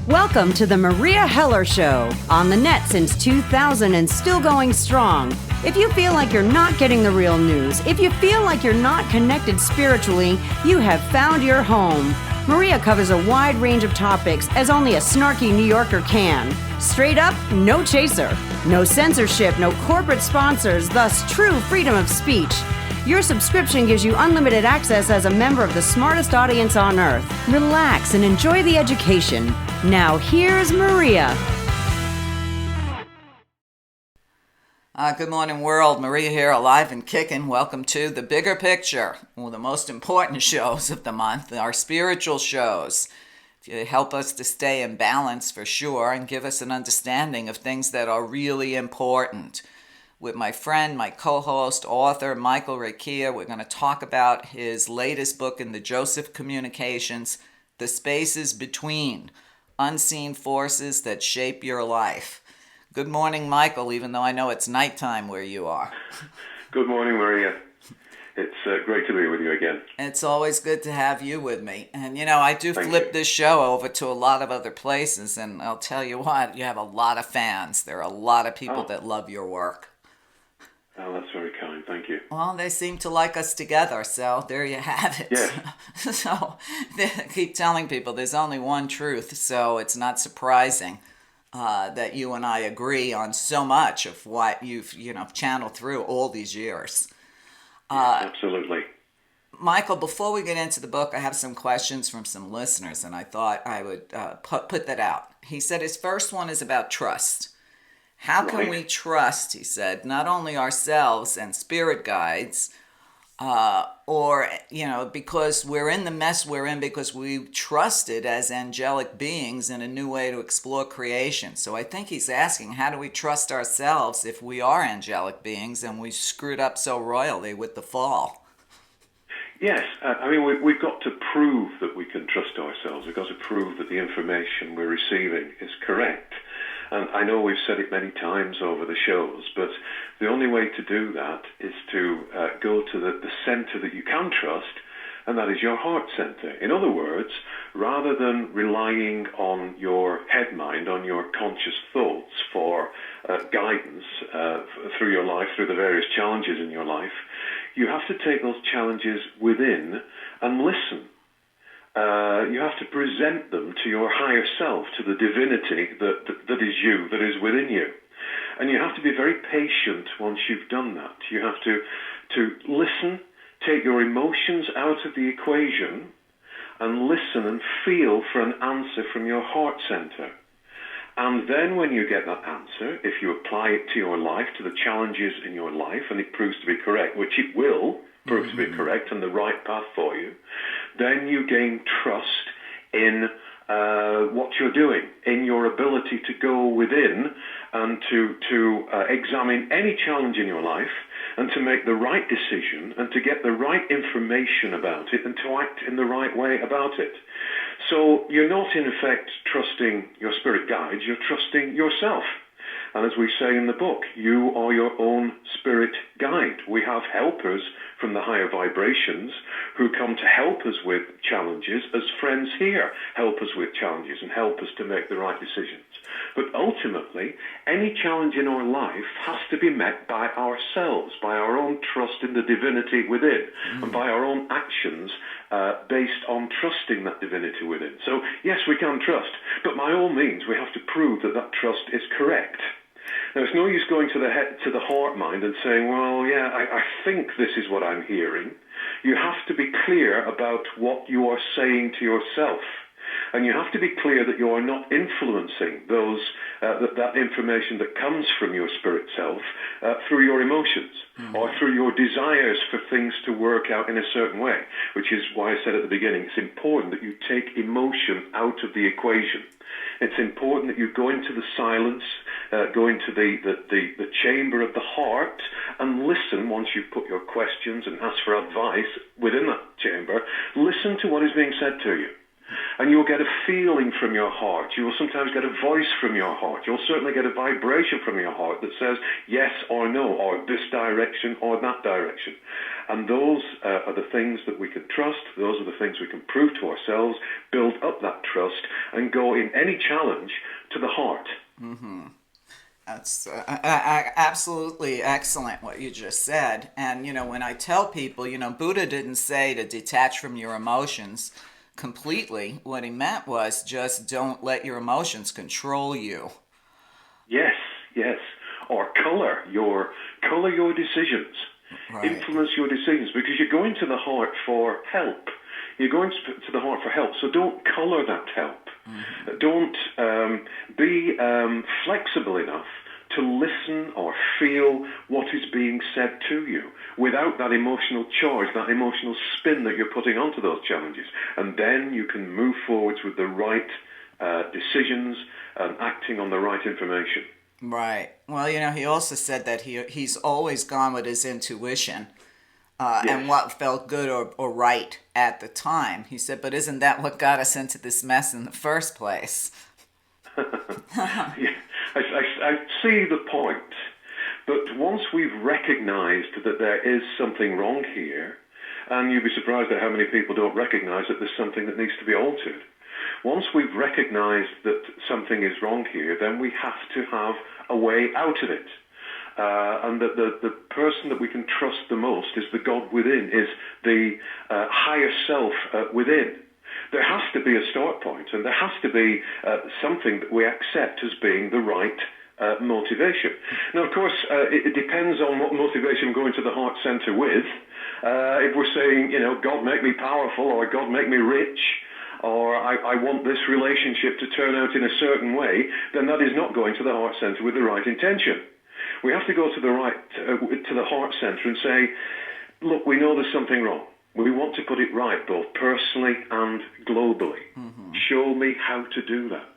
Welcome to the Maria Heller Show, on the net since 2000 and still going strong. If you feel like you're not getting the real news, if you feel like you're not connected spiritually, you have found your home. Maria covers a wide range of topics as only a snarky New Yorker can. Straight up, no chaser. No censorship, no corporate sponsors, thus true freedom of speech. Your subscription gives you unlimited access as a member of the smartest audience on earth. Relax and enjoy the education. Now here's Maria. Good morning, world. Maria here, alive and kicking. Welcome to The Bigger Picture, one of the most important shows of the month, our spiritual shows. You help us to stay in balance for sure and give us an understanding of things that are really important. With my friend, my co-host, author, Michael Reccia, we're going to talk about his latest book in the Joseph Communications, The Spaces Between, Unseen Forces That Shape Your Life. Good morning, Michael, even though I know it's nighttime where you are. Good morning, Maria. It's great to be with you again. It's always good to have you with me. And, I do flip this show over to a lot of other places, and I'll tell you what, you have a lot of fans. There are a lot of people that love your work. Oh, that's very kind. Thank you. Well, they seem to like us together, so there you have it. Yeah. So they keep telling people there's only one truth, so it's not surprising that you and I agree on so much of what you've, channeled through all these years. Absolutely. Michael, before we get into the book, I have some questions from some listeners, and I thought I would put that out. He said his first one is about trust. How can we trust, he said, not only ourselves and spirit guides, because we're in the mess we're in because we trusted as angelic beings in a new way to explore creation. So I think he's asking, how do we trust ourselves if we are angelic beings and we screwed up so royally with the fall? Yes, we've got to prove that we can trust ourselves. We've got to prove that the information we're receiving is correct. And I know we've said it many times over the shows, but the only way to do that is to go to the center that you can trust, and that is your heart center. In other words, rather than relying on your head mind, on your conscious thoughts for guidance through your life, through the various challenges in your life, you have to take those challenges within and listen. You have to present them to your higher self, to the divinity that is you, that is within you. And you have to be very patient once you've done that. You have to listen, take your emotions out of the equation, and listen and feel for an answer from your heart center. And then when you get that answer, if you apply it to your life, to the challenges in your life, and it proves to be correct, which it will prove to be correct and the right path for you, then you gain trust in what you're doing, in your ability to go within and to examine any challenge in your life and to make the right decision and to get the right information about it and to act in the right way about it. So you're not, in effect, trusting your spirit guides, you're trusting yourself. And as we say in the book, you are your own spirit guide. We have helpers from the higher vibrations who come to help us with challenges, as friends here help us with challenges and help us to make the right decisions. But ultimately, any challenge in our life has to be met by ourselves, by our own trust in the divinity within, and by our own actions based on trusting that divinity within. So, yes, we can trust, but by all means, we have to prove that that trust is correct. Now, it's no use going to the heart mind and saying, well, yeah, I think this is what I'm hearing. You have to be clear about what you are saying to yourself. And you have to be clear that you are not influencing that information that comes from your spirit self through your emotions or through your desires for things to work out in a certain way, which is why I said at the beginning, it's important that you take emotion out of the equation. It's important that you go into the silence, go into the chamber of the heart and listen once you've put your questions and ask for advice within that chamber. Listen to what is being said to you. And you'll get a feeling from your heart. You will sometimes get a voice from your heart. You'll certainly get a vibration from your heart that says yes or no, or this direction or that direction. And those are the things that we can trust. Those are the things we can prove to ourselves, build up that trust, and go in any challenge to the heart. Mm-hmm. That's absolutely excellent what you just said. And, when I tell people, Buddha didn't say to detach from your emotions completely. What he meant was just don't let your emotions control you. Yes. Or color your decisions. Right. Influence your decisions, because you're going to the heart for help. You're going to the heart for help, so don't color that help. Mm-hmm. Don't be flexible enough to listen or feel what is being said to you without that emotional charge, that emotional spin that you're putting onto those challenges. And then you can move forwards with the right decisions and acting on the right information. Right. Well, he also said that he's always gone with his intuition. Yes. And what felt good or right at the time. He said, but isn't that what got us into this mess in the first place? Yeah, I see the point. But once we've recognized that there is something wrong here, and you'd be surprised at how many people don't recognize that there's something that needs to be altered. Once we've recognized that something is wrong here, then we have to have a way out of it. And that the person that we can trust the most is the God within, is the higher self within. There has to be a start point, and there has to be something that we accept as being the right motivation. Now, of course, it depends on what motivation we're going to the heart center with. If we're saying, God make me powerful, or God make me rich, or I want this relationship to turn out in a certain way, then that is not going to the heart center with the right intention. We have to go to the heart center and say, look, we know there's something wrong. We want to put it right, both personally and globally. Mm-hmm. Show me how to do that.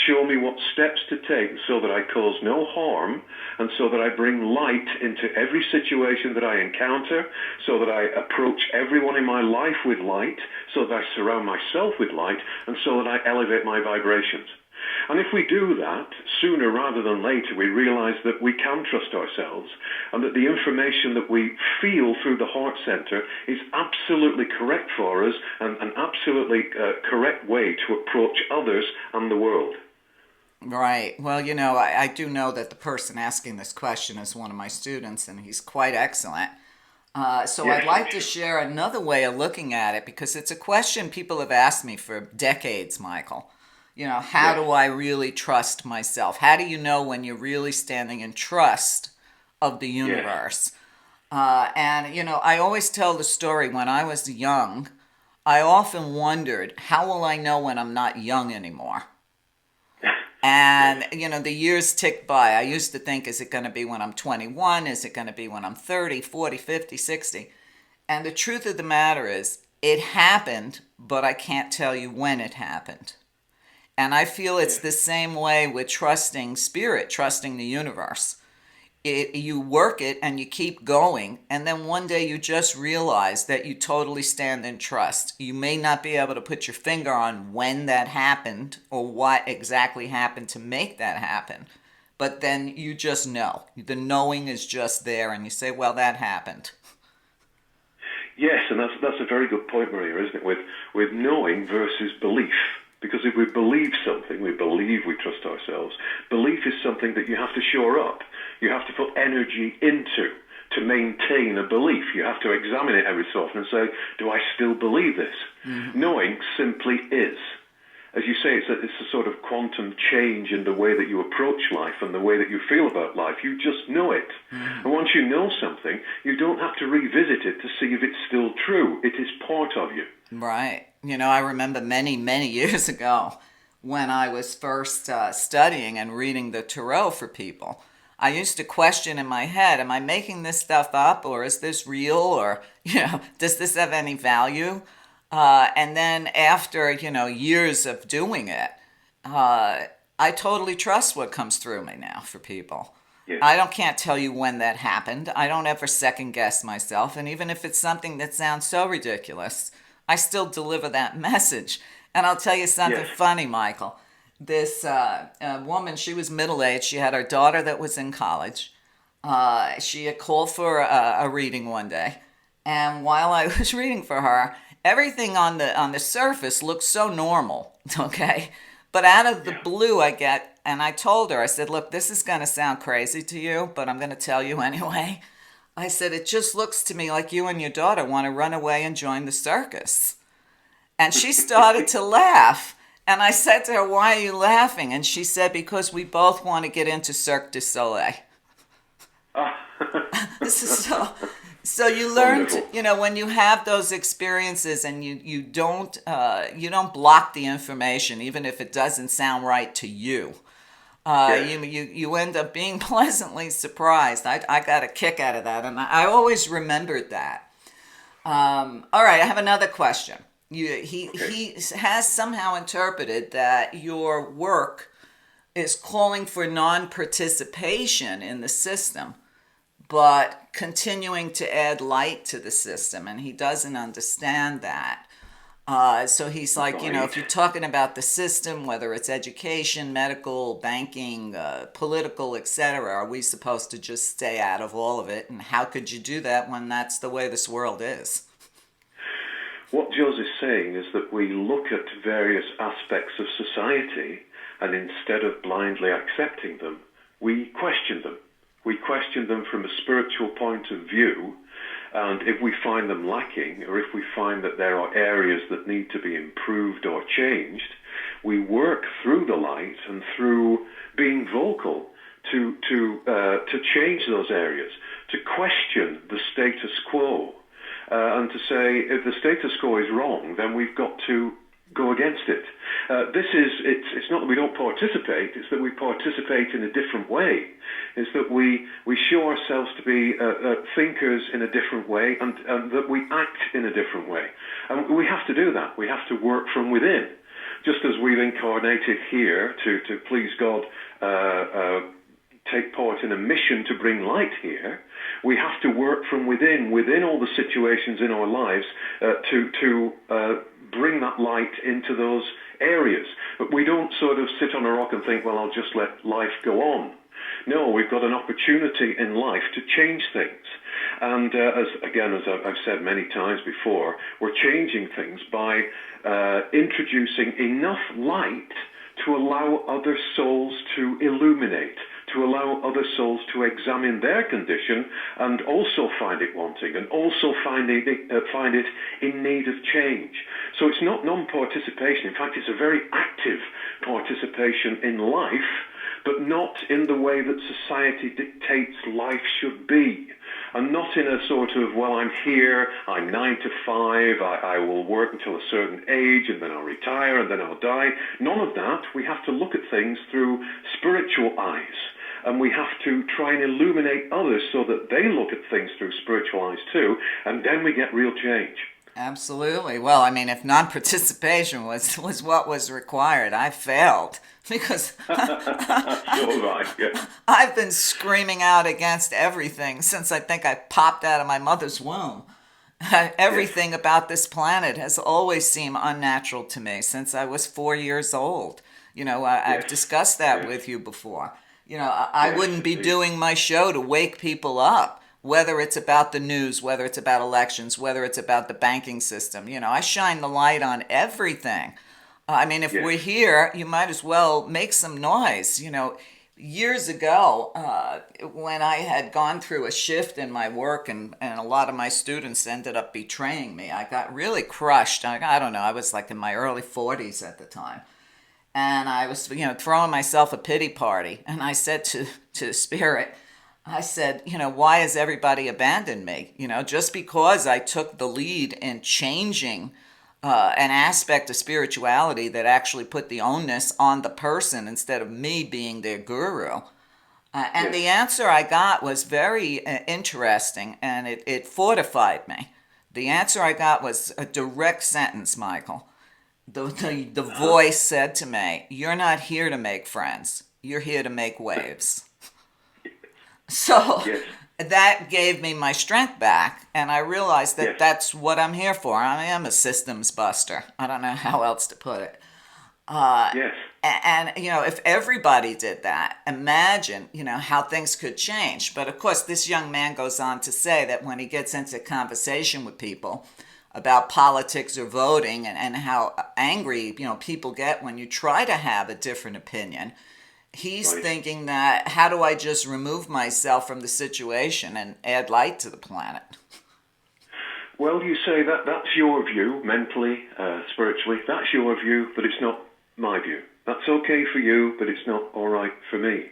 Show me what steps to take so that I cause no harm, and so that I bring light into every situation that I encounter, so that I approach everyone in my life with light, so that I surround myself with light, and so that I elevate my vibrations. And if we do that, sooner rather than later, we realize that we can trust ourselves, and that the information that we feel through the heart center is absolutely correct for us, and an absolutely correct way to approach others and the world. Right. Well, I do know that the person asking this question is one of my students, and he's quite excellent. So I'd like to share another way of looking at it, because it's a question people have asked me for decades, Michael. How do I really trust myself? How do you know when you're really standing in trust of the universe? And I always tell the story. When I was young, I often wondered, how will I know when I'm not young anymore? And, the years ticked by. I used to think, is it going to be when I'm 21? Is it going to be when I'm 30, 40, 50, 60? And the truth of the matter is, it happened, but I can't tell you when it happened. And I feel it's the same way with trusting spirit, trusting the universe. You work it and you keep going, and then one day you just realize that you totally stand in trust. You may not be able to put your finger on when that happened or what exactly happened to make that happen, but then you just know. The knowing is just there, and you say, well, that happened. Yes, and that's a very good point, Maria, isn't it? With knowing versus belief. Because if we believe something, we believe we trust ourselves. Belief is something that you have to shore up. You have to put energy into to maintain a belief. You have to examine it every so often and say, do I still believe this? Mm-hmm. Knowing simply is. As you say, it's a sort of quantum change in the way that you approach life and the way that you feel about life. You just know it. Mm-hmm. And once you know something, you don't have to revisit it to see if it's still true. It is part of you. Right. I remember many, many years ago when I was first studying and reading the Tarot for people, I used to question in my head, am I making this stuff up, or is this real, or, does this have any value? And then after, years of doing it, I totally trust what comes through me now for people. Yeah. I can't tell you when that happened. I don't ever second guess myself. And even if it's something that sounds so ridiculous, I still deliver that message. And I'll tell you something Yes. funny, Michael. This woman, she was middle-aged. She had her daughter that was in college. She had called for a reading one day. And while I was reading for her, everything on the surface looked so normal, okay? But out of the blue and I told her, I said, look, this is going to sound crazy to you, but I'm going to tell you anyway. I said, it just looks to me like you and your daughter want to run away and join the circus. And she started to laugh. And I said to her, why are you laughing? And she said, because we both want to get into Cirque du Soleil. This is so you learn to, when you have those experiences and you don't block the information, even if it doesn't sound right to you. You end up being pleasantly surprised. I got a kick out of that, and I always remembered that. All right, I have another question. He has somehow interpreted that your work is calling for non-participation in the system, but continuing to add light to the system, and he doesn't understand that. So he's like, if you're talking about the system, whether it's education, medical, banking, political, etc., are we supposed to just stay out of all of it? And how could you do that when that's the way this world is? What Jules is saying is that we look at various aspects of society, and instead of blindly accepting them, we question them. We question them from a spiritual point of view, and if we find them lacking, or if we find that there are areas that need to be improved or changed, we work through the light and through being vocal to change those areas, to question the status quo, and to say if the status quo is wrong, then we've got to go against it. It's not that we don't participate, it's that we participate in a different way. It's that we show ourselves to be thinkers in a different way, and that we act in a different way. And we have to do that. We have to work from within. Just as we've incarnated here to please God, take part in a mission to bring light here, we have to work from within all the situations in our lives to bring that light into those areas. But we don't sort of sit on a rock and think, well, I'll just let life go on. No, we've got an opportunity in life to change things. And as I've said many times before, we're changing things by introducing enough light to allow other souls to illuminate, to allow other souls to examine their condition and also find it wanting, and also find it in need of change. So it's not non-participation. In fact, it's a very active participation in life, but not in the way that society dictates life should be. And not in a sort of, well, I'm here, I'm 9 to 5, I will work until a certain age, and then I'll retire, and then I'll die. None of that. We have to look at things through spiritual eyes. And we have to try and illuminate others so that they look at things through spiritual eyes too, and then we get real change. Absolutely. Well, I mean, if non-participation was what was required, I failed. Because I've been screaming out against everything since I think I popped out of my mother's womb. Everything about this planet has always seemed unnatural to me since I was 4 years old. I've discussed that with you before. I wouldn't be doing my show to wake people up, whether it's about the news, whether it's about elections, whether it's about the banking system. I shine the light on everything. If we're here, you might as well make some noise. Years ago, when I had gone through a shift in my work and a lot of my students ended up betraying me, I got really crushed. I don't know, I was like in my early 40s at the time. And I was, throwing myself a pity party. And I said to Spirit, I said, why has everybody abandoned me? Just because I took the lead in changing an aspect of spirituality that actually put the onus on the person instead of me being their guru. And the answer I got was very interesting, and it fortified me. The answer I got was a direct sentence, Michael. The voice said to me, you're not here to make friends. You're here to make waves. So that gave me my strength back, and I realized that Yes. that's what I'm here for. I am a systems buster. I don't know how else to put it. Yes. And, if everybody did that, imagine, how things could change. But of course, this young man goes on to say that when he gets into conversation with people about politics or voting, and how angry, people get when you try to have a different opinion, he's Right. thinking that, how do I just remove myself from the situation and add light to the planet? Well, you say that that's your view, mentally, spiritually. That's your view, but it's not my view. That's okay for you, but it's not all right for me.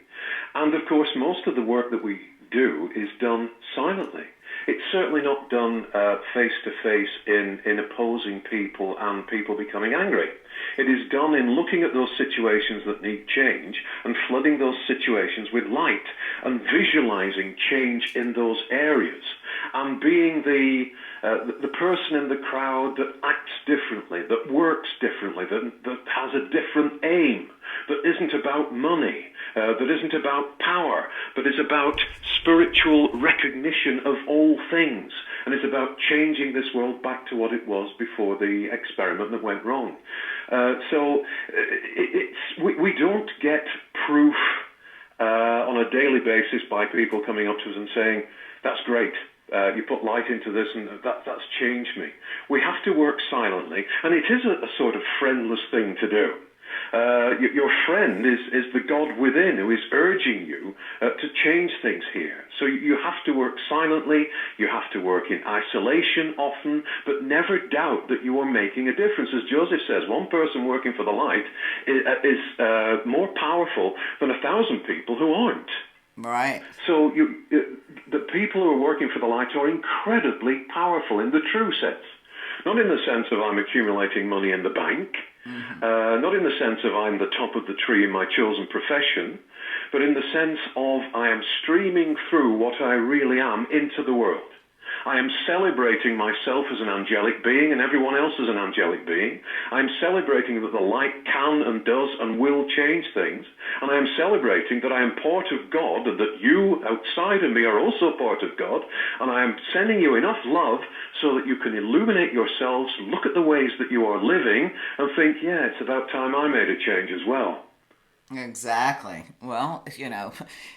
And of course, most of the work that we do is done silently. It's certainly not done face to face in opposing people and people becoming angry. It is done in looking at those situations that need change and flooding those situations with light and visualizing change in those areas and being the person in the crowd that acts differently, that works differently, that has a different aim, that isn't about money, that isn't about power, but is about spiritual recognition of all things, and it's about changing this world back to what it was before the experiment that went wrong. We don't get proof on a daily basis by people coming up to us and saying, that's great, you put light into this and that's changed me. We have to work silently, and it is a sort of friendless thing to do. Your friend is the God within who is urging you to change things here. So you have to work silently, you have to work in isolation often, but never doubt that you are making a difference. As Joseph says, one person working for the light is more powerful than 1,000 people who aren't. Right. So the people who are working for the light are incredibly powerful in the true sense. Not in the sense of I'm accumulating money in the bank, not in the sense of I'm the top of the tree in my chosen profession, but in the sense of I am streaming through what I really am into the world. I am celebrating myself as an angelic being and everyone else as an angelic being. I am celebrating that the light can and does and will change things. And I am celebrating that I am part of God and that you outside of me are also part of God. And I am sending you enough love so that you can illuminate yourselves, look at the ways that you are living and think, yeah, it's about time I made a change as well. Exactly. Well,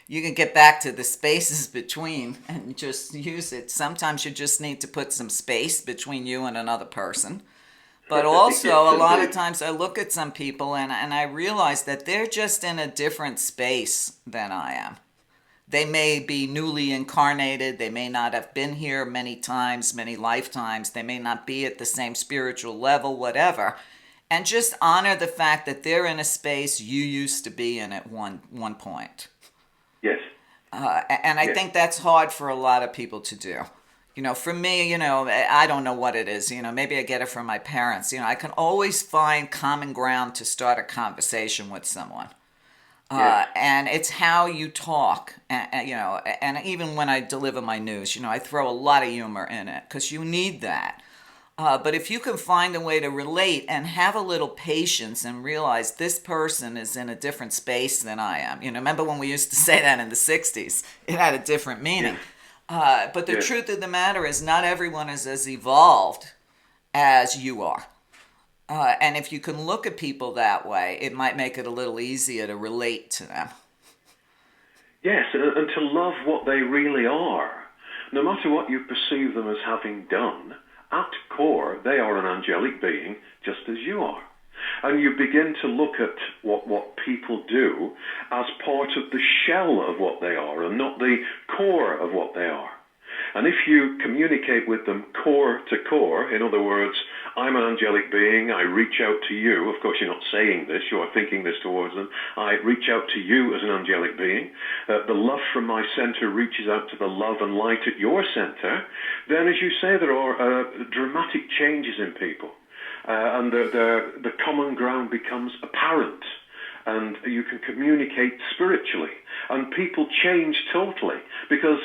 you can get back to the spaces between and just use it. Sometimes you just need to put some space between you and another person. But also, a lot of times I look at some people and I realize that they're just in a different space than I am. They may be newly incarnated. They may not have been here many times, many lifetimes. They may not be at the same spiritual level, whatever. And just honor the fact that they're in a space you used to be in at one point. Yes. And I think that's hard for a lot of people to do. For me, I don't know what it is. Maybe I get it from my parents. I can always find common ground to start a conversation with someone. And it's how you talk. And even when I deliver my news, I throw a lot of humor in it because you need that. But if you can find a way to relate and have a little patience and realize this person is in a different space than I am. Remember when we used to say that in the 60s? It had a different meaning. But the truth of the matter is not everyone is as evolved as you are. And if you can look at people that way, it might make it a little easier to relate to them. Yes, and to love what they really are. No matter what you perceive them as having done, at core, they are an angelic being just as you are. And you begin to look at what people do as part of the shell of what they are and not the core of what they are. And if you communicate with them core to core, in other words, I'm an angelic being, I reach out to you. Of course, you're not saying this, you are thinking this towards them. I reach out to you as an angelic being. The love from my center reaches out to the love and light at your center. Then, as you say, there are dramatic changes in people. And the common ground becomes apparent. And you can communicate spiritually. And people change totally because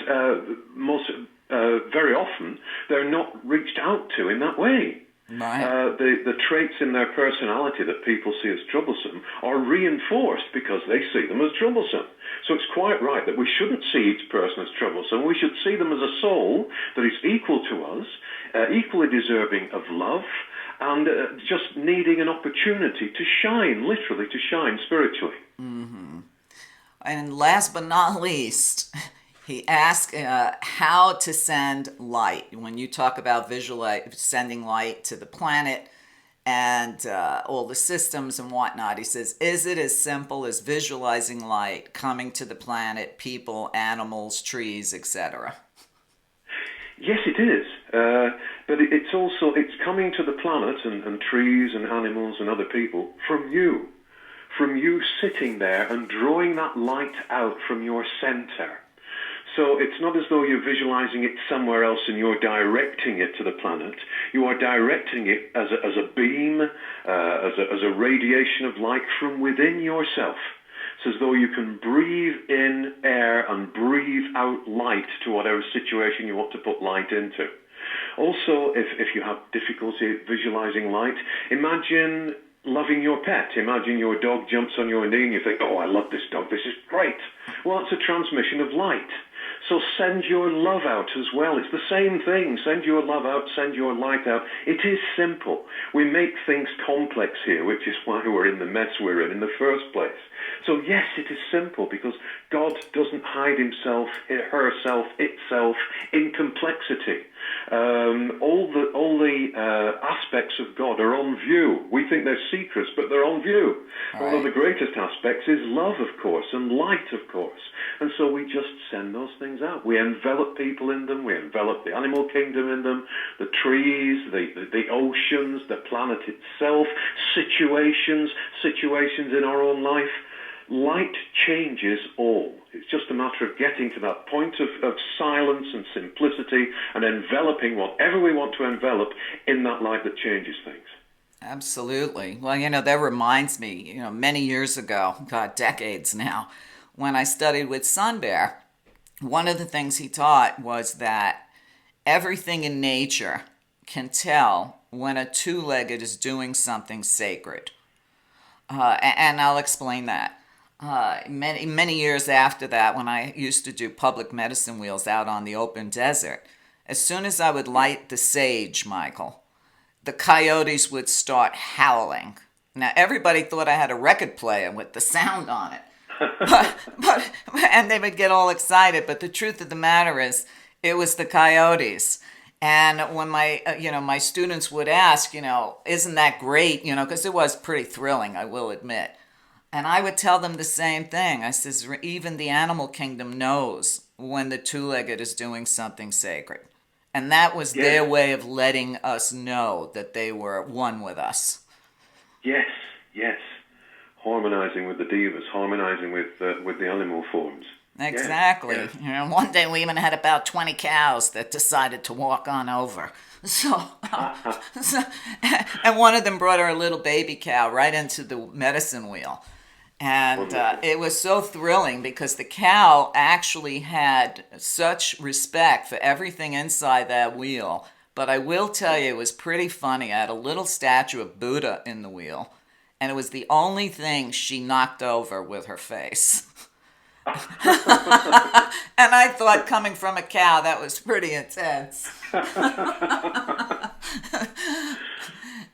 very often they're not reached out to in that way. Right. The traits in their personality that people see as troublesome are reinforced because they see them as troublesome. So it's quite right that we shouldn't see each person as troublesome. We should see them as a soul that is equal to us, equally deserving of love, and just needing an opportunity to shine, literally to shine spiritually. Mm-hmm. And last but not least, he asked how to send light. When you talk about sending light to the planet and all the systems and whatnot, he says, is it as simple as visualizing light coming to the planet, people, animals, trees, etc.? Yes, it is. But it's coming to the planet and trees and animals and other people from you. From you sitting there and drawing that light out from your center. So it's not as though you're visualizing it somewhere else and you're directing it to the planet. You are directing it as a beam, as a radiation of light from within yourself. It's as though you can breathe in air and breathe out light to whatever situation you want to put light into. Also, if you have difficulty visualizing light, imagine loving your pet. Imagine your dog jumps on your knee and you think, oh, I love this dog, this is great. Well, it's a transmission of light. So send your love out as well. It's the same thing. Send your love out, send your light out. It is simple. We make things complex here, which is why we're in the mess we're in the first place. So yes, it is simple because God doesn't hide himself, herself, itself in complexity. All the aspects of God are on view. We think they're secrets, but they're on view. Right. One of the greatest aspects is love, of course, and light, of course. And so we just send those things out. We envelop people in them. We envelop the animal kingdom in them, the trees, the oceans, the planet itself, situations in our own life. Light changes all. It's just a matter of getting to that point of silence and simplicity and enveloping whatever we want to envelop in that light that changes things. Absolutely. Well, that reminds me, many years ago, God, decades now, when I studied with Sun Bear, one of the things he taught was that everything in nature can tell when a two-legged is doing something sacred. And I'll explain that. Many years after that, when I used to do public medicine wheels out on the open desert, as soon as I would light the sage, Michael, the coyotes would start howling. Now, everybody thought I had a record player with the sound on it. And they would get all excited. But the truth of the matter is, it was the coyotes. And when my students would ask, isn't that great? Because it was pretty thrilling, I will admit. And I would tell them the same thing. I says, even the animal kingdom knows when the two-legged is doing something sacred. And that was their way of letting us know that they were one with us. Yes. Harmonizing with the devas, harmonizing with the animal forms. Exactly. Yes. One day we even had about 20 cows that decided to walk on over. And one of them brought our little baby cow right into the medicine wheel. And it was so thrilling because the cow actually had such respect for everything inside that wheel. But I will tell you, it was pretty funny. I had a little statue of Buddha in the wheel, and it was the only thing she knocked over with her face. And I thought, coming from a cow, that was pretty intense.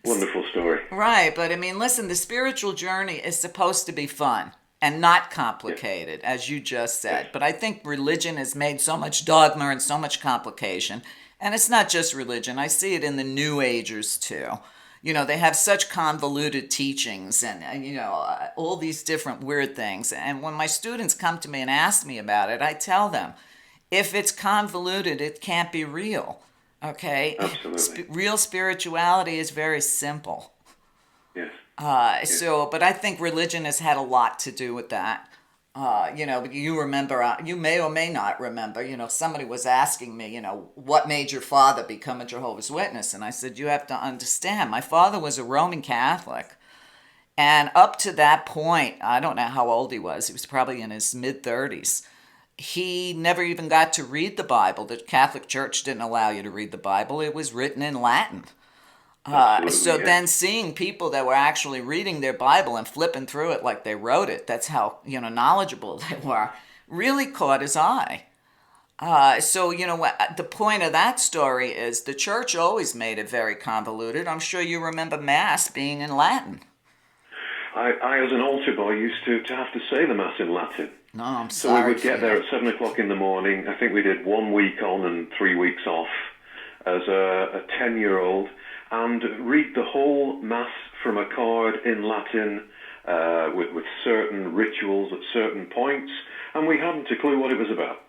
Wonderful story. Right, but listen, the spiritual journey is supposed to be fun and not complicated, as you just said. But I think religion has made so much dogma and so much complication. And it's not just religion. I see it in the New Agers, too. They have such convoluted teachings and all these different weird things. And when my students come to me and ask me about it, I tell them, if it's convoluted, it can't be real. Okay? Absolutely. Real spirituality is very simple. Yes. But I think religion has had a lot to do with that. You remember, you may or may not remember, somebody was asking me, what made your father become a Jehovah's Witness? And I said, you have to understand, my father was a Roman Catholic. And up to that point, I don't know how old he was probably in his mid-30s. He never even got to read the Bible. The Catholic Church didn't allow you to read the Bible. It was written in Latin. Absolutely, So yes. then seeing people that were actually reading their Bible and flipping through it like they wrote it, that's how, knowledgeable they were, really caught his eye. So, the point of that story is the church always made it very convoluted. I'm sure you remember Mass being in Latin. I as an altar boy, used to have to say the Mass in Latin. No, I'm So we sorry would for get there you. at 7 o'clock in the morning. I think we did 1 week on and 3 weeks off as a 10-year-old, and read the whole Mass from a card in Latin with certain rituals at certain points, and we hadn't a clue what it was about.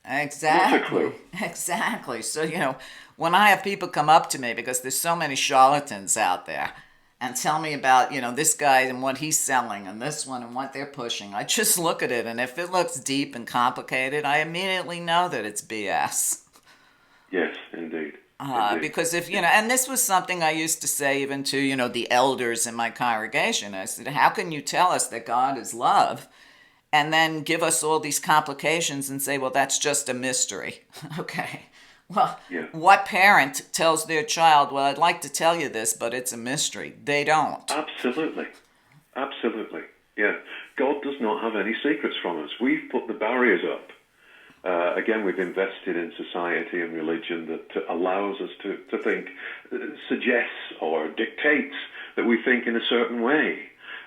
Not a Exactly. clue. Exactly. So, when I have people come up to me, because there's so many charlatans out there, and tell me about, this guy and what he's selling and this one and what they're pushing, I just look at it, and if it looks deep and complicated, I immediately know that it's BS. Yes, indeed. Indeed. Because if, and this was something I used to say even to, the elders in my congregation. I said, how can you tell us that God is love and then give us all these complications and say, well, that's just a mystery? Okay. Well, Yeah. what parent tells their child, well, I'd like to tell you this, but it's a mystery? They don't. Absolutely. Absolutely. Yeah. God does not have any secrets from us. We've put the barriers up. Again, we've invested in society and religion that allows us to think, suggests or dictates that we think in a certain way.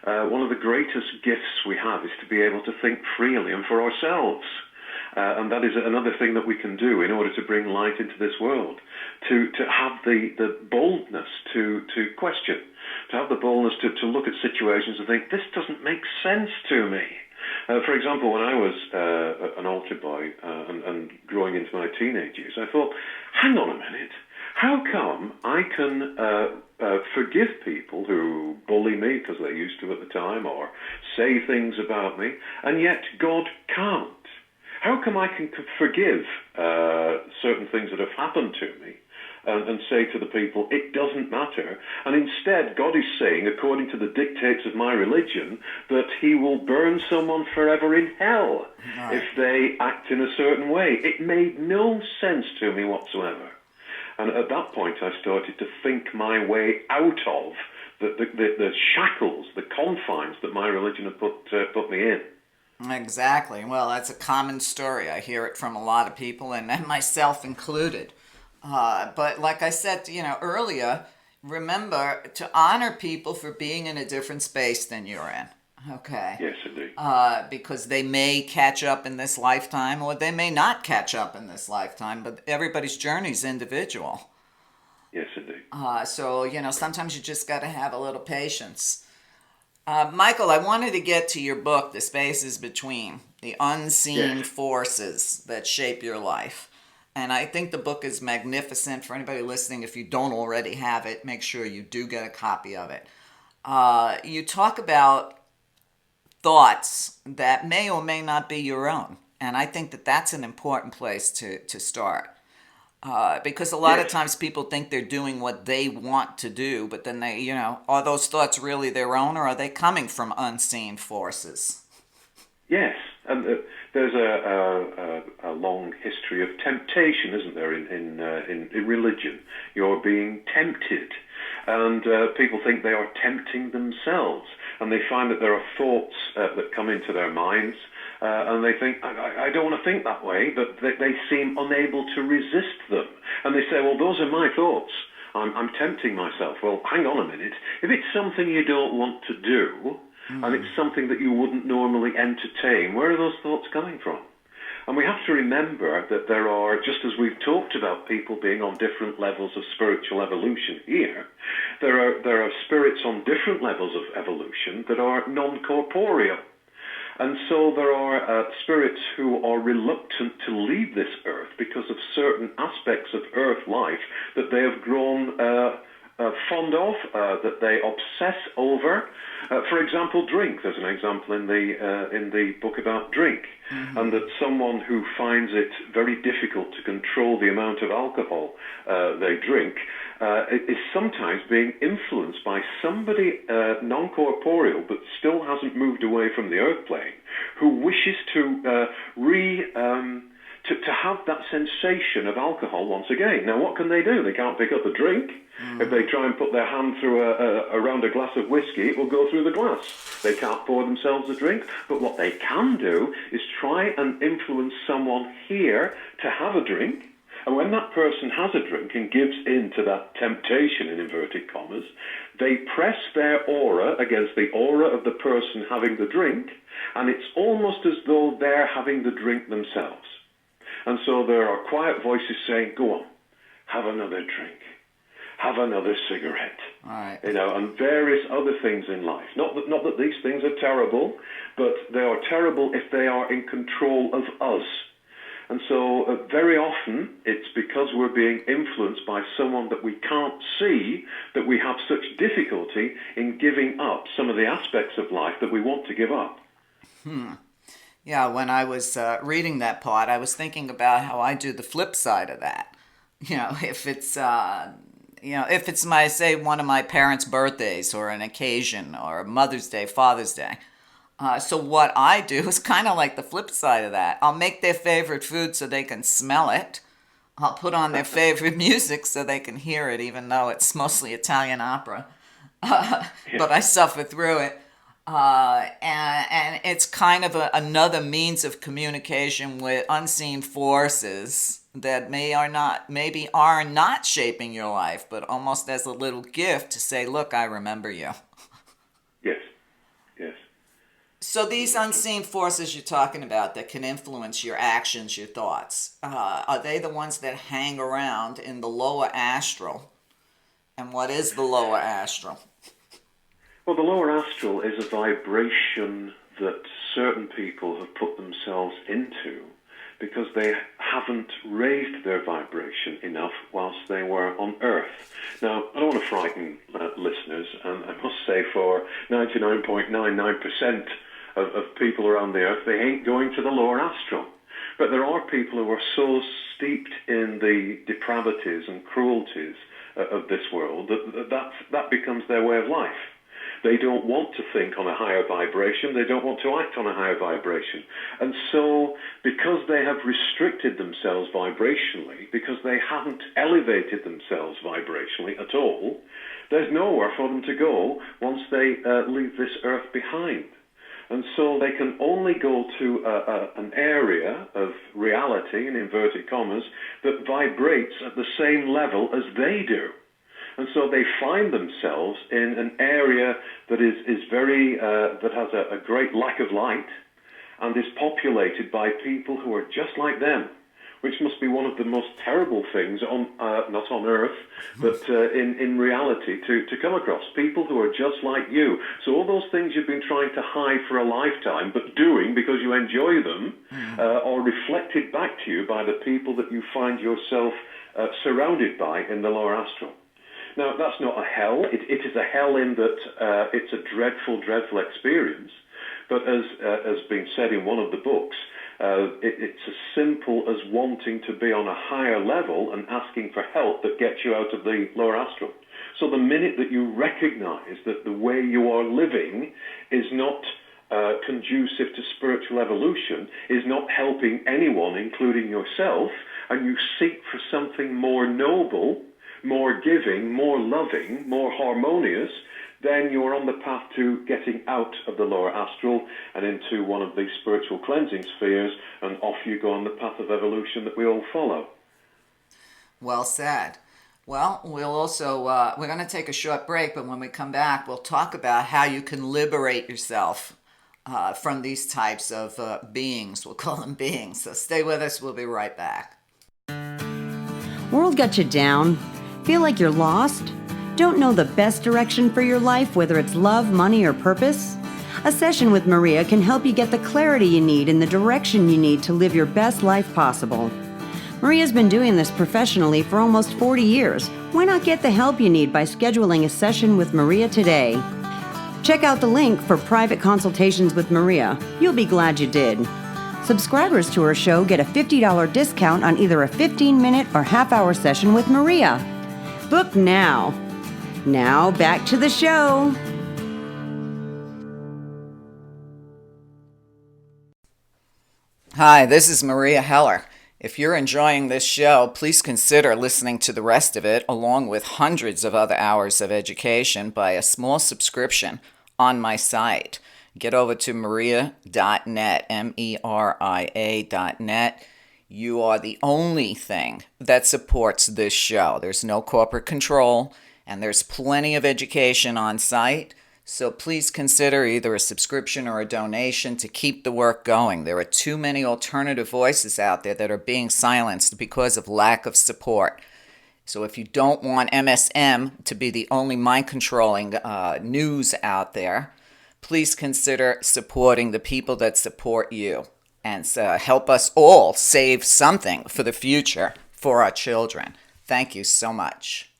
One of the greatest gifts we have is to be able to think freely and for ourselves. And that is another thing that we can do in order to bring light into this world, to have the boldness to question, to have the boldness to look at situations and think, this doesn't make sense to me. For example, when I was an altar boy and growing into my teenage years, I thought, hang on a minute, how come I can forgive people who bully me because they used to at the time or say things about me, and yet God can't? How come I can forgive certain things that have happened to me and say to the people, it doesn't matter, and instead God is saying, according to the dictates of my religion, that he will burn someone forever in hell if they act in a certain way? It made no sense to me whatsoever. And at that point I started to think my way out of the shackles, the confines that my religion had put me in. Exactly. Well, that's a common story. I hear it from a lot of people, and myself included. But like I said, earlier, remember to honor people for being in a different space than you're in. Okay. Yes, indeed. Because they may catch up in this lifetime, or they may not catch up in this lifetime, but everybody's journey is individual. Yes, indeed. So, sometimes you just got to have a little patience. Michael, I wanted to get to your book, The Spaces Between, the unseen forces that shape your life. And I think the book is magnificent. For anybody listening, if you don't already have it, make sure you do get a copy of it. You talk about thoughts that may or may not be your own. And I think that that's an important place to start. Because a lot of times people think they're doing what they want to do, but then they, are those thoughts really their own, or are they coming from unseen forces? Yes, and there's a long history of temptation, isn't there, in religion? You're being tempted, and people think they are tempting themselves, and they find that there are thoughts that come into their minds, and they think, I don't want to think that way, but they seem unable to resist them. And they say, well, those are my thoughts. I'm tempting myself. Well, hang on a minute. If it's something you don't want to do, and it's something that you wouldn't normally entertain, where are those thoughts coming from? And we have to remember that there are, just as we've talked about people being on different levels of spiritual evolution here, there are spirits on different levels of evolution that are non-corporeal. And so there are spirits who are reluctant to leave this earth because of certain aspects of earth life that they have grown fond of, that they obsess over. For example, drink. There's an example in the book about drink, and that someone who finds it very difficult to control the amount of alcohol they drink is sometimes being influenced by somebody non-corporeal but still hasn't moved away from the earth plane, who wishes to to have that sensation of alcohol once again. Now, what can they do? They can't pick up a drink. If they try and put their hand through around a glass of whiskey, it will go through the glass. They can't pour themselves a drink. But what they can do is try and influence someone here to have a drink. And when that person has a drink and gives in to that temptation, in inverted commas, they press their aura against the aura of the person having the drink, and it's almost as though they're having the drink themselves. And so there are quiet voices saying, go on, have another drink, have another cigarette, right. And various other things in life. Not that these things are terrible, but they are terrible if they are in control of us. And so very often it's because we're being influenced by someone that we can't see that we have such difficulty in giving up some of the aspects of life that we want to give up. Yeah, when I was reading that part, I was thinking about how I do the flip side of that. If it's one of my parents' birthdays or an occasion or Mother's Day, Father's Day. So what I do is kind of like the flip side of that. I'll make their favorite food so they can smell it. I'll put on their favorite music so they can hear it, even though it's mostly Italian opera. But I suffer through it. And it's kind of another means of communication with unseen forces that maybe are not shaping your life, but almost as a little gift to say, look, I remember you. Yes. So these unseen forces you're talking about that can influence your actions, your thoughts, are they the ones that hang around in the lower astral? And what is the lower astral? Well, the lower astral is a vibration that certain people have put themselves into because they haven't raised their vibration enough whilst they were on Earth. Now, I don't want to frighten listeners, and I must say for 99.99% of people around the Earth, they ain't going to the lower astral. But there are people who are so steeped in the depravities and cruelties of this world that becomes their way of life. They don't want to think on a higher vibration. They don't want to act on a higher vibration. And so, because they have restricted themselves vibrationally, because they haven't elevated themselves vibrationally at all, there's nowhere for them to go once they leave this earth behind. And so they can only go to an area of reality, in inverted commas, that vibrates at the same level as they do. And so they find themselves in an area that is very that has a great lack of light and is populated by people who are just like them, which must be one of the most terrible things on not on Earth, but in reality to come across. People who are just like you. So all those things you've been trying to hide for a lifetime, but doing because you enjoy them, are reflected back to you by the people that you find yourself surrounded by in the lower astral. Now, that's not a hell. It is a hell in that it's a dreadful, dreadful experience. But as has been said in one of the books, it's as simple as wanting to be on a higher level and asking for help that gets you out of the lower astral. So the minute that you recognize that the way you are living is not conducive to spiritual evolution, is not helping anyone, including yourself, and you seek for something more noble, more giving, more loving, more harmonious, then you're on the path to getting out of the lower astral and into one of these spiritual cleansing spheres, and off you go on the path of evolution that we all follow. Well said. Well, we'll also, we're going to take a short break, but when we come back, we'll talk about how you can liberate yourself from these types of beings. We'll call them beings. So stay with us. We'll be right back. World got you down? Feel like you're lost? Don't know the best direction for your life, whether it's love, money, or purpose? A session with Meria can help you get the clarity you need in the direction you need to live your best life possible. Maria's been doing this professionally for almost 40 years. Why not get the help you need by scheduling a session with Meria today? Check out the link for private consultations with Meria. You'll be glad you did. Subscribers to her show get a $50 discount on either a 15-minute or half-hour session with Meria. Book now. Now, back to the show. Hi, this is Maria Heller. If you're enjoying this show, please consider listening to the rest of it, along with hundreds of other hours of education, by a small subscription on my site. Get over to meria.net, meria.net. You are the only thing that supports this show. There's no corporate control, and there's plenty of education on site. So please consider either a subscription or a donation to keep the work going. There are too many alternative voices out there that are being silenced because of lack of support. So if you don't want MSM to be the only mind-controlling news out there, please consider supporting the people that support you and help us all save something for the future for our children. Thank you so much.